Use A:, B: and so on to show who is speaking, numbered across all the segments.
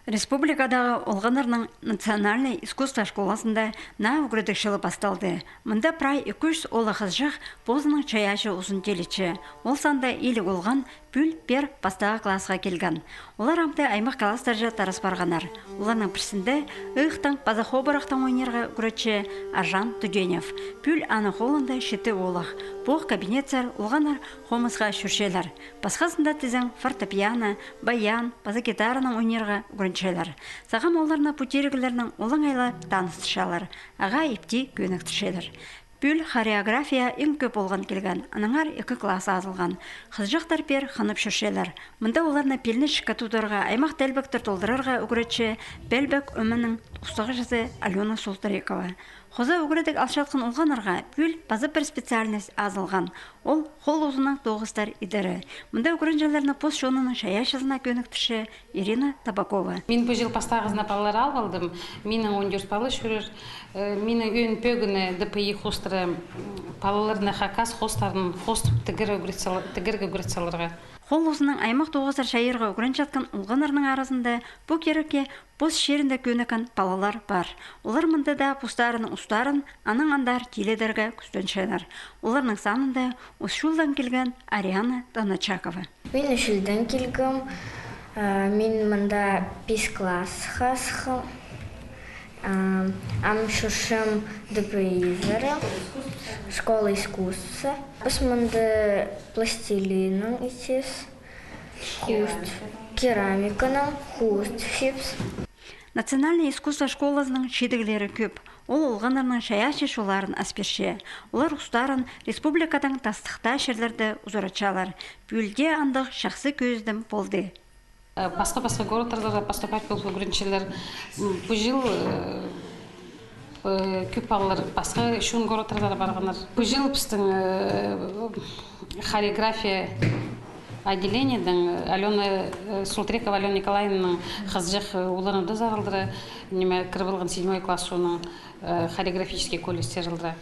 A: Республикадағы олғанарның национальный искусство школасында на үгірдікшілі басталды. Мұнда прай 200 олы қызжақ позының чаяшы ұзын телечі. Ол санда елі олған пүл пер бастағы классға келген. Олар амды аймақ класстаржы тарас барғанар. Оларның бірсінде ұйықтың пазахобырақтың ойнерға үгірдші Аржан Туденев. Пүл аны қолында шеті олық. Бұл кабинетсар олғанар хомысға шүршелер. Басқасында тізің фортепиано, баян, паза-гитараның ойнерға үгірдшелер. Сағам оларына путерігілерінің олың айлы таныстышалар. Аға епті көніктішелер. Пүл хореография ең көп болған келген. Аныңар 2 класс азылған. Қызжақтар пер қанып шүршелер. Мұнда оларына пеліні шықатударға, аймақ тәлбәктір толдырарға үгіретші Бәлбәк өмінің ұстағы жазы Алена Солтарекова. Хоза үгіредік алшатқын олғанарға пүл базы бір специальность азылған. Ол қол ұзының тоғыстар идері. Мұнда үгірінжелеріні пост шонының шаяшызына көніктіші Ирина Табакова.
B: Мен бұл жыл пастағызына балалар алғалдым. Менің 14 балы шүрір. Менің өйін пөгіні ДПИ хостыры балаларына хакас хостарын хостып тігіргі үгіретсаларға.
A: Қол ұзының аймақ тоғыздар шайырға үгірін жатқан ұлғанарының арасында бұл кереке пост шерінде көнікін балалар бар. Олар мұнда да постарының ұстарын, аның андар теледерге күстеншелер. Оларның санында ұшылдан келген Ариана Доначакова.
C: Мен үшілден келгім, мен мұнда 5 класс қасқым. Ам шушым ДПИ-зары, школа искусства. Біз мұнда пластилинің итес, хуст, керамиканың, хуст, фипс.
A: Национальный искусство школасының шедігілері көп. Ол олғанарының шаяшы шоларын аспеші. Олар ұстарын республикадан тастықта шерлерді ұзырачалар. Пүлде андық шақсы көздім болды.
B: Басқа городтарда поступать болып үгіріншелер. Бұл жыл көп балалар басқа шун городтарда барғанар. Бұл жыл біздің хореография отделениеден Алена Солтарекова Алена Николаевнаның қызжық оларында зарылдыры, кірбілген 7 класс шоның хореографический колледж жарылдыры.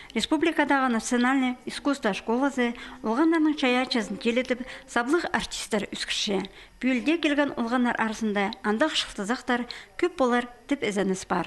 A: Республикадағы национальный искусство школасы олғандарының чаячасын келетіп, саблық артистер үскіші. Пүлде келген олғандар арасында андық шықтызақтар көп болар тіп ізініс бар.